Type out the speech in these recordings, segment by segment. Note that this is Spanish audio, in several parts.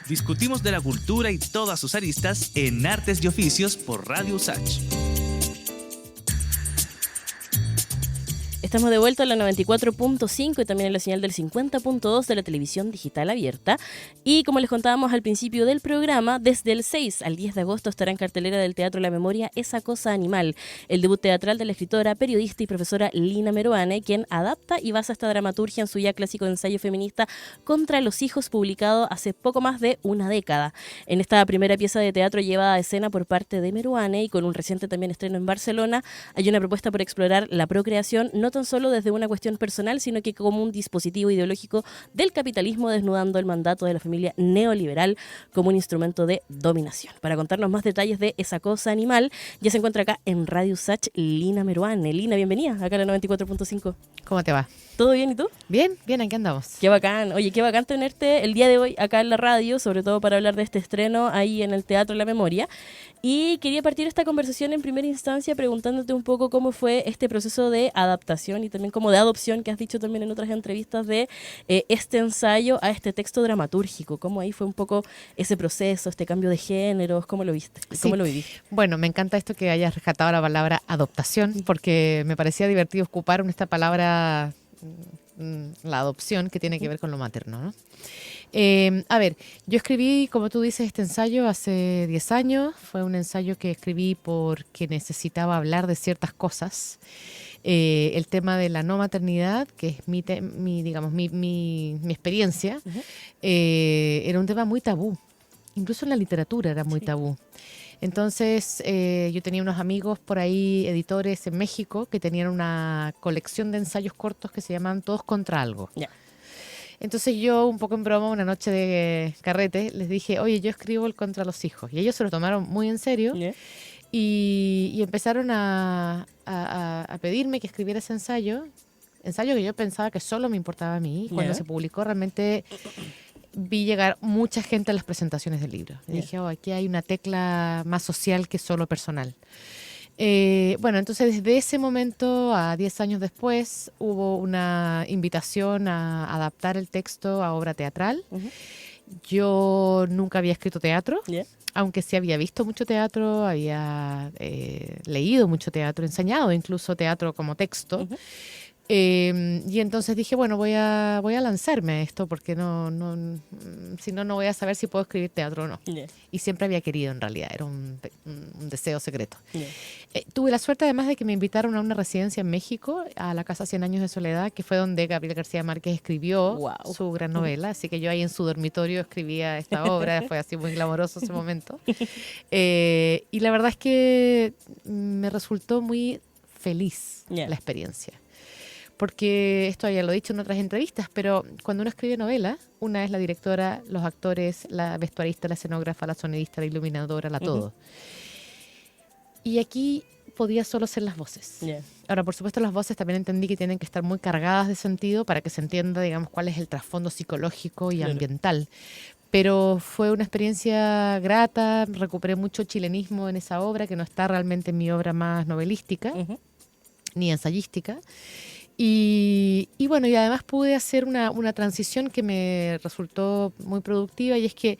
Discutimos de la cultura y todas sus aristas en Artes y Oficios por Radio USACH. Estamos de vuelta en la 94.5 y también en la señal del 50.2 de la televisión digital abierta. Y como les contábamos al principio del programa, desde el 6 al 10 de agosto estará en cartelera del Teatro La Memoria Esa Cosa Animal, el debut teatral de la escritora, periodista y profesora Lina Meruane, quien adapta y basa esta dramaturgia en su ya clásico ensayo feminista Contra los hijos, publicado hace poco más de una década. En esta primera pieza de teatro llevada a escena por parte de Meruane y con un reciente también estreno en Barcelona, hay una propuesta por explorar la procreación no tan solo desde una cuestión personal, sino que como un dispositivo ideológico del capitalismo, desnudando el mandato de la familia neoliberal como un instrumento de dominación. Para contarnos más detalles de Esa Cosa Animal, ya se encuentra acá en Radio USACH Lina Meruane. Lina, bienvenida acá a la 94.5. ¿Cómo te va? ¿Todo bien y tú? Bien, bien, aquí andamos. Qué bacán. Oye, qué bacán tenerte el día de hoy acá en la radio, sobre todo para hablar de este estreno ahí en el Teatro La Memoria. Y quería partir esta conversación en primera instancia preguntándote un poco cómo fue este proceso de adaptación y también como de adopción que has dicho también en otras entrevistas de este ensayo a este texto dramatúrgico. ¿Cómo ahí fue un poco ese proceso, este cambio de géneros? ¿Cómo lo viste? ¿Cómo lo viviste? Bueno, me encanta esto que hayas rescatado la palabra adoptación, porque me parecía divertido ocupar esta palabra, la adopción, que tiene que ver con lo materno, ¿no? A ver, yo escribí, como tú dices, este ensayo hace 10 años. Fue un ensayo que escribí porque necesitaba hablar de ciertas cosas. El tema de la no maternidad, que es mi experiencia, era un tema muy tabú. Incluso en la literatura era muy tabú. Entonces, yo tenía unos amigos por ahí, editores en México, que tenían una colección de ensayos cortos que se llamaban Todos contra algo. Yeah. Entonces yo, un poco en broma, una noche de carrete, les dije, oye, yo escribo el Contra los hijos. Y ellos se lo tomaron muy en serio. Yeah. Y empezaron a pedirme que escribiera ese ensayo que yo pensaba que solo me importaba a mí. Cuando se publicó, realmente vi llegar mucha gente a las presentaciones del libro. Y dije, aquí hay una tecla más social que solo personal. Bueno, entonces desde ese momento a 10 años después hubo una invitación a adaptar el texto a obra teatral. Yo nunca había escrito teatro, aunque sí había visto mucho teatro, había leído mucho teatro, enseñado incluso teatro como texto. Y entonces dije, bueno, voy a lanzarme a esto porque si no voy a saber si puedo escribir teatro o no. Y siempre había querido, en realidad, era un deseo secreto. Tuve la suerte además de que me invitaron a una residencia en México, a la Casa 100 Años de Soledad, que fue donde Gabriel García Márquez escribió su gran novela, así que yo ahí en su dormitorio escribía esta obra, fue así muy glamoroso ese momento. Y la verdad es que me resultó muy feliz la experiencia. Porque esto ya lo he dicho en otras entrevistas, pero cuando uno escribe novela, una es la directora, los actores, la vestuarista, la escenógrafa, la sonidista, la iluminadora, la todo. Y aquí podía solo ser las voces. Ahora, por supuesto, las voces también entendí que tienen que estar muy cargadas de sentido para que se entienda, digamos, cuál es el trasfondo psicológico y ambiental. Pero fue una experiencia grata, recuperé mucho chilenismo en esa obra, que no está realmente en mi obra más novelística, ni ensayística. Y bueno, y además pude hacer una transición que me resultó muy productiva, y es que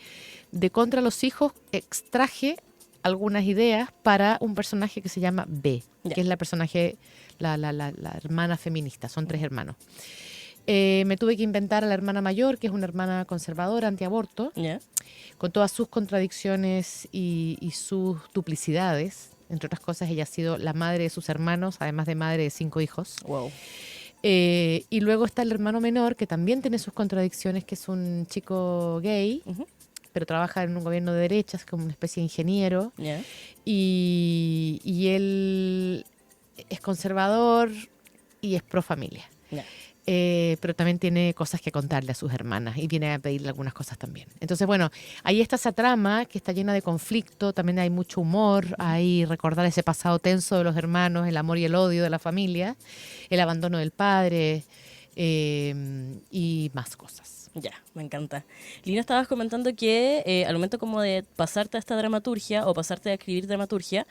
de Contra los hijos extraje algunas ideas para un personaje que se llama B, que es la personaje, la hermana feminista, son 3 hermanos. Me tuve que inventar a la hermana mayor, que es una hermana conservadora, antiaborto, con todas sus contradicciones y sus duplicidades. Entre otras cosas, ella ha sido la madre de sus hermanos, además de madre de 5 hijos. Wow. Y luego está el hermano menor, que también tiene sus contradicciones, que es un chico gay, pero trabaja en un gobierno de derechas, como una especie de ingeniero. Y él es conservador y es pro familia. Pero también tiene cosas que contarle a sus hermanas y viene a pedirle algunas cosas también. Entonces, bueno, ahí está esa trama que está llena de conflicto, también hay mucho humor, hay recordar ese pasado tenso de los hermanos, el amor y el odio de la familia, el abandono del padre y más cosas. Ya, me encanta. Lina, estabas comentando que al momento como de pasarte a esta dramaturgia o pasarte a escribir dramaturgia,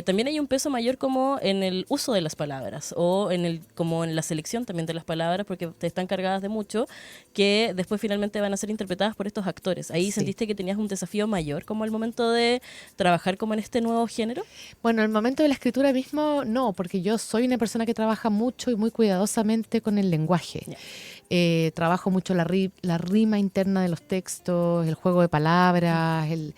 también hay un peso mayor como en el uso de las palabras o como en la selección también de las palabras, porque te están cargadas de mucho, que después finalmente van a ser interpretadas por estos actores. ¿Ahí sentiste que tenías un desafío mayor como al momento de trabajar como en este nuevo género? Bueno, el momento de la escritura mismo, no, porque yo soy una persona que trabaja mucho y muy cuidadosamente con el lenguaje. Ya. Trabajo mucho la rima interna de los textos, el juego de palabras, el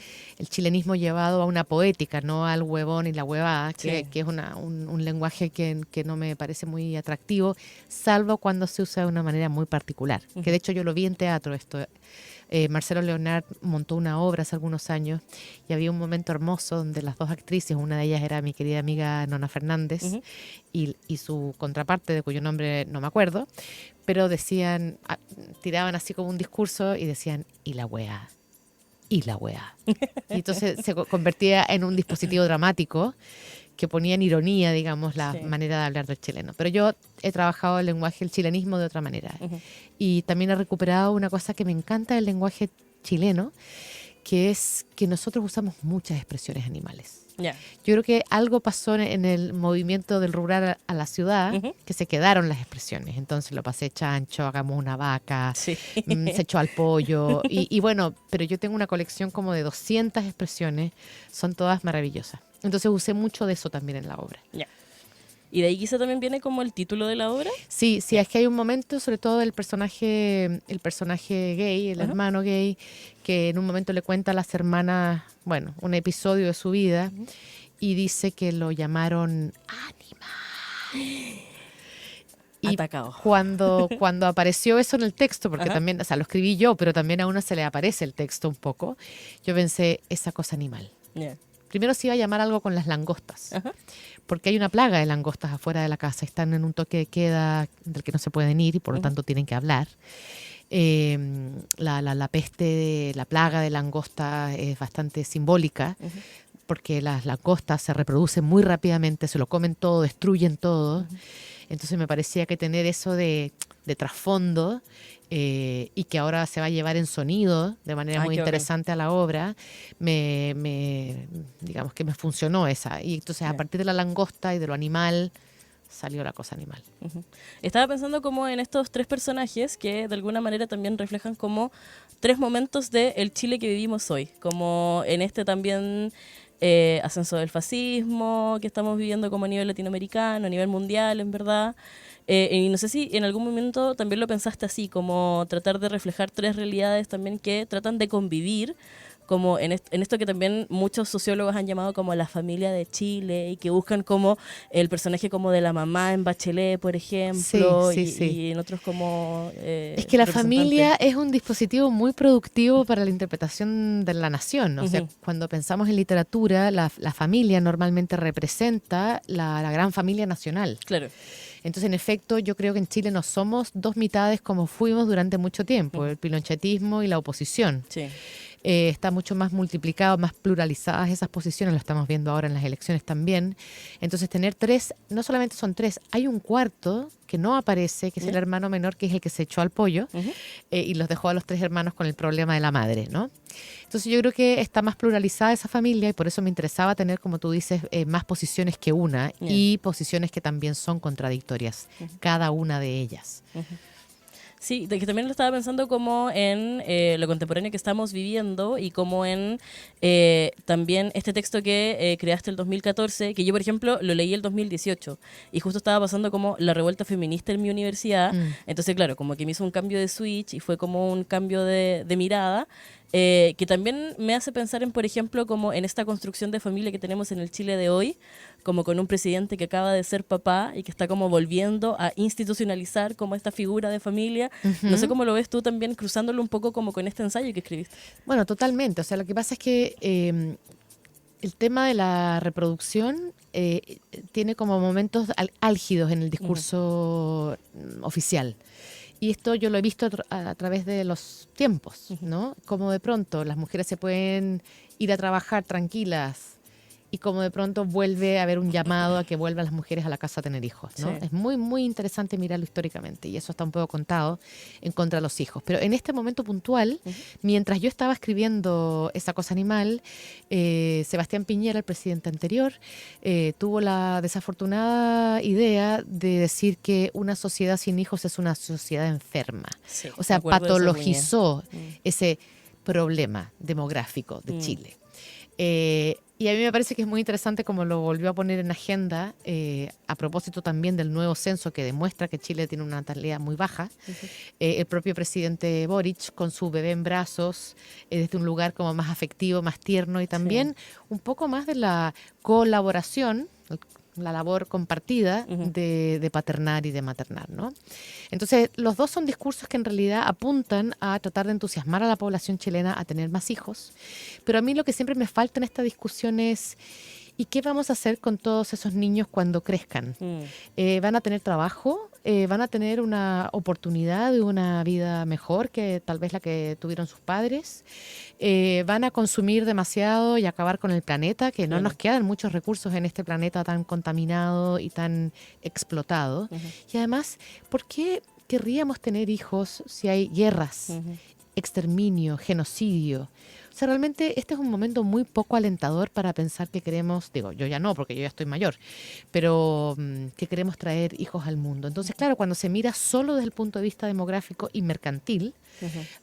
chilenismo llevado a una poética, no al huevón y la huevada, que es un lenguaje que no me parece muy atractivo, salvo cuando se usa de una manera muy particular. Que de hecho yo lo vi en teatro esto. Marcelo Leonard montó una obra hace algunos años y había un momento hermoso donde las dos actrices, una de ellas era mi querida amiga Nona Fernández y su contraparte, de cuyo nombre no me acuerdo, pero decían, tiraban así como un discurso y decían, y la weá. Y la weá. Y entonces se convertía en un dispositivo dramático que ponía en ironía, digamos, la manera de hablar del chileno. Pero yo he trabajado el lenguaje, el chilenismo de otra manera. Y también he recuperado una cosa que me encanta del lenguaje chileno, que es que nosotros usamos muchas expresiones animales. Yeah. Yo creo que algo pasó en el movimiento del rural a la ciudad, que se quedaron las expresiones. Entonces lo pasé chancho, hagamos una vaca, se echó al pollo. Y bueno, pero yo tengo una colección como de 200 expresiones, son todas maravillosas. Entonces usé mucho de eso también en la obra. Yeah. ¿Y de ahí quizá también viene como el título de la obra? Sí, es que hay un momento, sobre todo el personaje gay, el hermano gay, que en un momento le cuenta a las hermanas, bueno, un episodio de su vida y dice que lo llamaron Ánima. Y atacado. Cuando apareció eso en el texto, porque también, o sea, lo escribí yo, pero también a uno se le aparece el texto un poco, yo pensé, esa cosa animal. Yeah. Primero se iba a llamar algo con las langostas, porque hay una plaga de langostas afuera de la casa. Están en un toque de queda del que no se pueden ir y por lo tanto tienen que hablar. La peste, la plaga de langostas es bastante simbólica, porque las langostas se reproducen muy rápidamente, se lo comen todo, destruyen todo. Entonces me parecía que tener eso de trasfondo y que ahora se va a llevar en sonido de manera muy interesante a la obra, digamos que me funcionó esa. Y entonces a partir de la langosta y de lo animal salió la cosa animal. Estaba pensando como en estos tres personajes que de alguna manera también reflejan como tres momentos del Chile que vivimos hoy, como en este también ascenso del fascismo que estamos viviendo como a nivel latinoamericano, a nivel mundial, en verdad. Y no sé si en algún momento también lo pensaste así, como tratar de reflejar tres realidades también que tratan de convivir, como en esto que también muchos sociólogos han llamado como la familia de Chile y que buscan como el personaje como de la mamá en Bachelet, por ejemplo, y en otros como... es que la familia es un dispositivo muy productivo para la interpretación de la nación. O sea, cuando pensamos en literatura, la familia normalmente representa la gran familia nacional. Claro. Entonces, en efecto, yo creo que en Chile no somos dos mitades como fuimos durante mucho tiempo, el pinochetismo y la oposición. Sí. Está mucho más multiplicado, más pluralizadas esas posiciones, lo estamos viendo ahora en las elecciones también. Entonces tener tres, no solamente son tres, hay un cuarto que no aparece, que es el hermano menor, que es el que se echó al pollo y los dejó a los tres hermanos con el problema de la madre, ¿no? Entonces yo creo que está más pluralizada esa familia y por eso me interesaba tener, como tú dices, más posiciones que una y posiciones que también son contradictorias, cada una de ellas. Sí, de que también lo estaba pensando como en lo contemporáneo que estamos viviendo y como en también este texto que creaste el 2014, que yo, por ejemplo, lo leí el 2018 y justo estaba pasando como la revuelta feminista en mi universidad. Entonces, claro, como que me hizo un cambio de switch y fue como un cambio de mirada. Que también me hace pensar en, por ejemplo, como en esta construcción de familia que tenemos en el Chile de hoy, como con un presidente que acaba de ser papá y que está como volviendo a institucionalizar como esta figura de familia. No sé cómo lo ves tú también, cruzándolo un poco como con este ensayo que escribiste. Bueno, totalmente. O sea, lo que pasa es que el tema de la reproducción tiene como momentos álgidos en el discurso oficial. Y esto yo lo he visto a través de los tiempos, ¿no? Como de pronto las mujeres se pueden ir a trabajar tranquilas y como de pronto vuelve a haber un llamado a que vuelvan las mujeres a la casa a tener hijos, ¿no? Sí. Es muy, muy interesante mirarlo históricamente y eso está un poco contado en contra de los hijos. Pero en este momento puntual, mientras yo estaba escribiendo Esa cosa animal, Sebastián Piñera, el presidente anterior, tuvo la desafortunada idea de decir que una sociedad sin hijos es una sociedad enferma. Sí, O sea, me acuerdo de esa patologizó cuña. ese problema demográfico de Chile. Y a mí me parece que es muy interesante como lo volvió a poner en agenda, a propósito también del nuevo censo que demuestra que Chile tiene una natalidad muy baja. El propio presidente Boric con su bebé en brazos, desde un lugar como más afectivo, más tierno y también un poco más de la colaboración, la labor compartida de paternar y de maternar, ¿no? Entonces, los dos son discursos que en realidad apuntan a tratar de entusiasmar a la población chilena a tener más hijos, pero a mí lo que siempre me falta en esta discusión es ¿y qué vamos a hacer con todos esos niños cuando crezcan? ¿Van a tener trabajo? ¿Van a tener una oportunidad de una vida mejor que tal vez la que tuvieron sus padres? ¿Van a consumir demasiado y acabar con el planeta? Que no nos quedan muchos recursos en este planeta tan contaminado y tan explotado. Y además, ¿por qué querríamos tener hijos si hay guerras, exterminio, genocidio? O sea, realmente este es un momento muy poco alentador para pensar que queremos, digo, yo ya no, porque yo ya estoy mayor, pero que queremos traer hijos al mundo. Entonces, claro, cuando se mira solo desde el punto de vista demográfico y mercantil,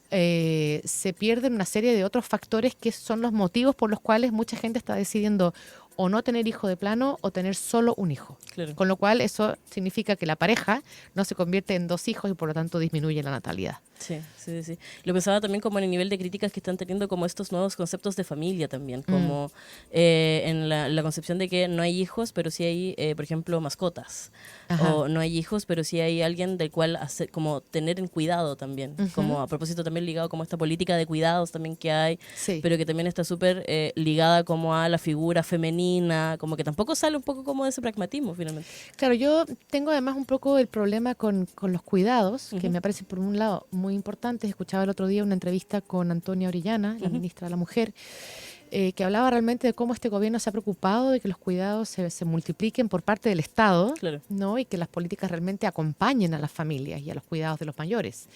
se pierden una serie de otros factores que son los motivos por los cuales mucha gente está decidiendo o no tener hijo de plano o tener solo un hijo. Claro. Con lo cual eso significa que la pareja no se convierte en dos hijos y por lo tanto disminuye la natalidad. Sí. Lo pensaba también como en el nivel de críticas que están teniendo como estos nuevos conceptos de familia también, como en la concepción de que no hay hijos, pero sí hay, por ejemplo, mascotas. Ajá. O no hay hijos, pero sí hay alguien del cual hacer, como tener en cuidado también. Como a propósito también ligado como a esta política de cuidados también que hay, Sí. pero que también está súper ligada como a la figura femenina, como que tampoco sale un poco como de ese pragmatismo finalmente. Claro, yo tengo además un poco el problema con los cuidados, que me parece por un lado muy importante. Escuchaba el otro día una entrevista con Antonia Orellana, la ministra de la Mujer, que hablaba realmente de cómo este gobierno se ha preocupado de que los cuidados se multipliquen por parte del Estado, Claro. ¿no? Y que las políticas realmente acompañen a las familias y a los cuidados de los mayores.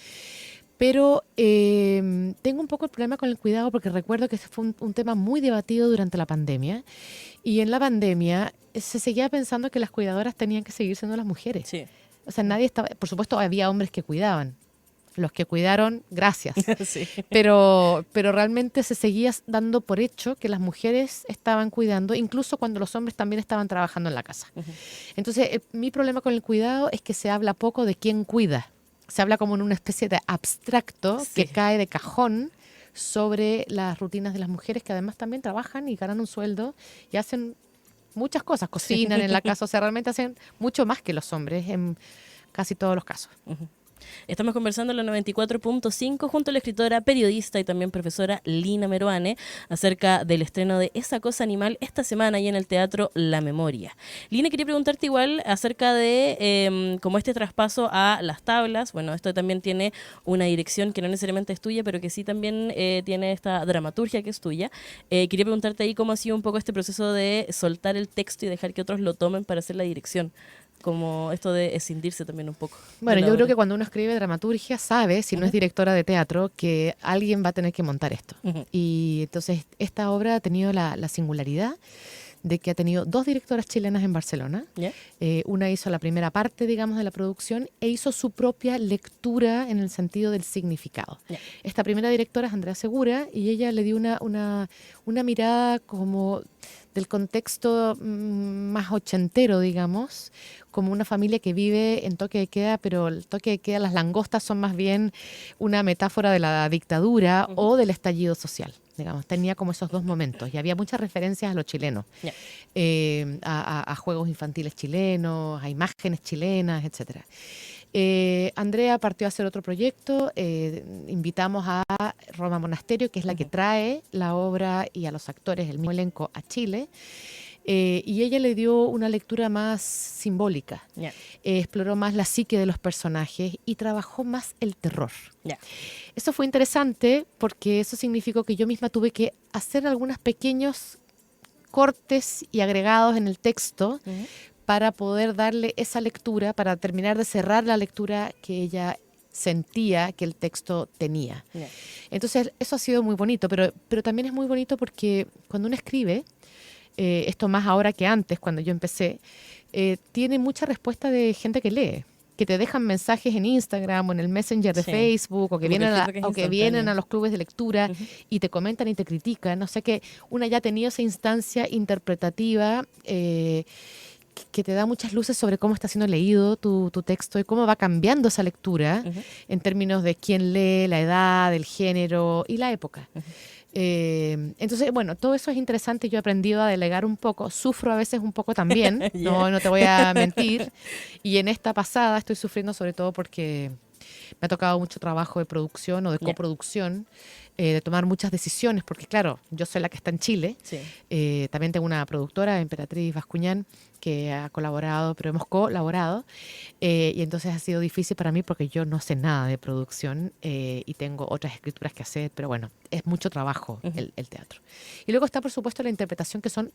Pero tengo un poco el problema con el cuidado porque recuerdo que este fue un tema muy debatido durante la pandemia y en la pandemia se seguía pensando que las cuidadoras tenían que seguir siendo las mujeres. Sí. O sea, nadie estaba, por supuesto había hombres que cuidaban, los que cuidaron, gracias. Sí. Pero realmente se seguía dando por hecho que las mujeres estaban cuidando, incluso cuando los hombres también estaban trabajando en la casa. Entonces, mi problema con el cuidado es que se habla poco de quién cuida. Se habla como en una especie de abstracto Sí. que cae de cajón sobre las rutinas de las mujeres que además también trabajan y ganan un sueldo y hacen muchas cosas, cocinan en la casa, o sea, realmente hacen mucho más que los hombres en casi todos los casos. Estamos conversando en la 94.5 junto a la escritora, periodista y también profesora Lina Meruane acerca del estreno de Esa cosa animal esta semana ahí en el Teatro La Memoria. Lina, quería preguntarte igual acerca de como este traspaso a las tablas. Bueno, esto también tiene una dirección que no necesariamente es tuya, pero que sí también tiene esta dramaturgia que es tuya. Quería preguntarte ahí cómo ha sido un poco este proceso de soltar el texto y dejar que otros lo tomen para hacer la dirección. Como esto de escindirse también un poco. Bueno, yo creo que cuando uno escribe dramaturgia sabe, si no es directora de teatro, que alguien va a tener que montar esto. Y entonces esta obra ha tenido la singularidad de que ha tenido dos directoras chilenas en Barcelona. ¿Ya? Una hizo la primera parte, digamos, de la producción e hizo su propia lectura en el sentido del significado. Ya. Esta primera directora es Andrea Segura y ella le dio una mirada como del contexto más ochentero, digamos, como una familia que vive en toque de queda, pero el toque de queda, las langostas son más bien una metáfora de la dictadura o del estallido social. Digamos, tenía como esos dos momentos y había muchas referencias a lo chileno, Ya. a juegos infantiles chilenos, a imágenes chilenas, etcétera. Andrea partió a hacer otro proyecto, invitamos a Roma Monasterio, que es la que trae la obra y a los actores, el mismo elenco, a Chile. Y ella le dio una lectura más simbólica, Ya. exploró más la psique de los personajes y trabajó más el terror. Ya. Eso fue interesante porque eso significó que yo misma tuve que hacer algunos pequeños cortes y agregados en el texto para poder darle esa lectura, para terminar de cerrar la lectura que ella sentía que el texto tenía. Yeah. Entonces, eso ha sido muy bonito, pero también es muy bonito porque cuando uno escribe, esto más ahora que antes, cuando yo empecé, tiene mucha respuesta de gente que lee, que te dejan mensajes en Instagram o en el Messenger de Facebook, o que vienen a los clubes de lectura y te comentan y te critican. O sea que una ya ha tenido esa instancia interpretativa que te da muchas luces sobre cómo está siendo leído tu texto y cómo va cambiando esa lectura en términos de quién lee, la edad, el género y la época. Entonces, bueno, todo eso es interesante. Yo he aprendido a delegar un poco. Sufro a veces un poco también, no te voy a mentir. Y en esta pasada estoy sufriendo sobre todo porque me ha tocado mucho trabajo de producción o de coproducción, de tomar muchas decisiones, porque claro, yo soy la que está en Chile. Sí. También tengo una productora, Emperatriz Bascuñán, que ha colaborado, pero hemos colaborado. Y entonces ha sido difícil para mí porque yo no sé nada de producción y tengo otras escrituras que hacer, pero bueno, es mucho trabajo el teatro. Y luego está, por supuesto, la interpretación, que son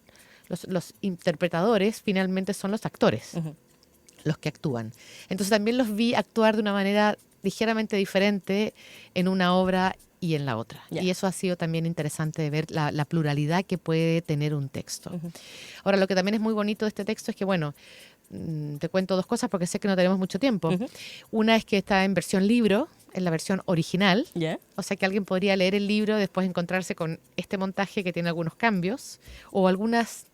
los interpretadores, finalmente son los actores, los que actúan. Entonces también los vi actuar de una manera ligeramente diferente en una obra y en la otra. Y eso ha sido también interesante de ver la pluralidad que puede tener un texto. Ahora, lo que también es muy bonito de este texto es que, bueno, te cuento dos cosas porque sé que no tenemos mucho tiempo. Una es que está en versión libro, en la versión original. O sea que alguien podría leer el libro y después encontrarse con este montaje que tiene algunos cambios o algunas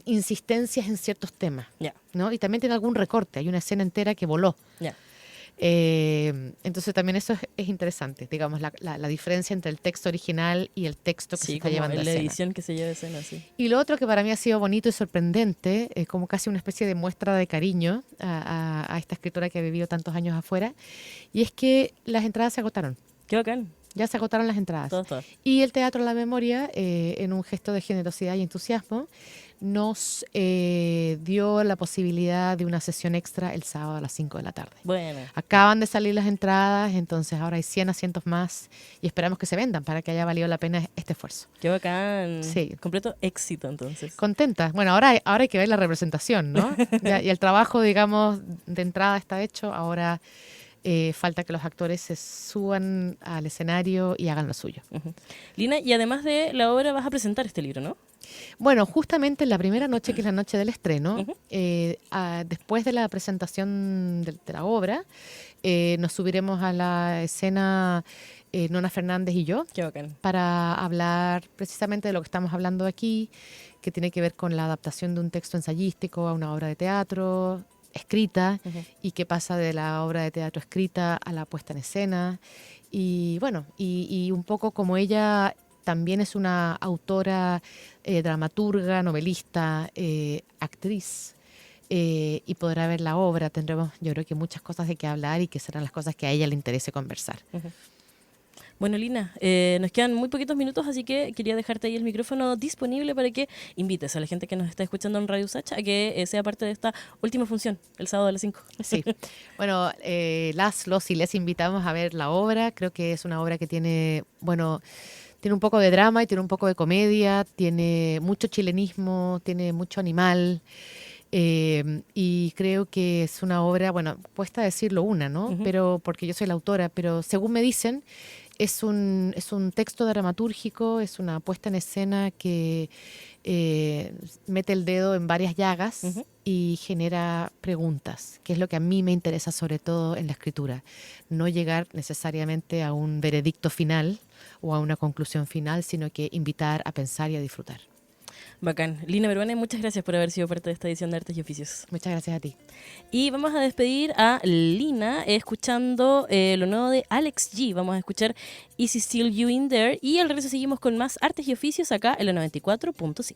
insistencias en ciertos temas, ¿no? Y también tiene algún recorte. Hay una escena entera que voló. Entonces también eso es interesante, digamos, la diferencia entre el texto original y el texto que se está llevando a escena. La edición que se lleva a escena, sí. Y lo otro que para mí ha sido bonito y sorprendente, como casi una especie de muestra de cariño a esta escritora que ha vivido tantos años afuera, y es que las entradas se agotaron. ¡Qué bacán! Ya se agotaron las entradas. Todo. Y el Teatro La Memoria, en un gesto de generosidad y entusiasmo, nos dio la posibilidad de una sesión extra el sábado a las 5 de la tarde. Bueno. Acaban de salir las entradas, entonces ahora hay 100 asientos más y esperamos que se vendan para que haya valido la pena este esfuerzo. ¡Qué bacán! Sí. Completo éxito, entonces. Contenta. Bueno, ahora hay que ver la representación, ¿no? Y el trabajo, digamos, de entrada está hecho, ahora falta que los actores se suban al escenario y hagan lo suyo. Lina, y además de la obra vas a presentar este libro, ¿no? Bueno, justamente la primera noche, que es la noche del estreno, después de la presentación de la obra, nos subiremos a la escena Nona Fernández y yo. Qué bacán. Para hablar precisamente de lo que estamos hablando aquí, que tiene que ver con la adaptación de un texto ensayístico a una obra de teatro escrita y qué pasa de la obra de teatro escrita a la puesta en escena. Y bueno, y un poco como ella también es una autora, dramaturga, novelista, actriz, y podrá ver la obra. Tendremos, yo creo que muchas cosas de qué hablar y que serán las cosas que a ella le interese conversar. Bueno, Lina, nos quedan muy poquitos minutos, así que quería dejarte ahí el micrófono disponible para que invites a la gente que nos está escuchando en Radio Usach a que sea parte de esta última función, el sábado a las 5. Sí, bueno, los y les invitamos a ver la obra. Creo que es una obra que tiene, bueno, tiene un poco de drama y tiene un poco de comedia, tiene mucho chilenismo, tiene mucho animal. Y creo que es una obra, bueno, cuesta decirlo una, ¿no? Pero porque yo soy la autora, pero según me dicen, es un texto dramatúrgico, es una puesta en escena que mete el dedo en varias llagas y genera preguntas, que es lo que a mí me interesa sobre todo en la escritura. No llegar necesariamente a un veredicto final o a una conclusión final, sino que invitar a pensar y a disfrutar. Bacán. Lina Meruane, muchas gracias por haber sido parte de esta edición de Artes y Oficios. Muchas gracias a ti. Y vamos a despedir a Lina escuchando lo nuevo de Alex G. Vamos a escuchar Is It Still You In There y al regreso seguimos con más Artes y Oficios acá en la 94.5.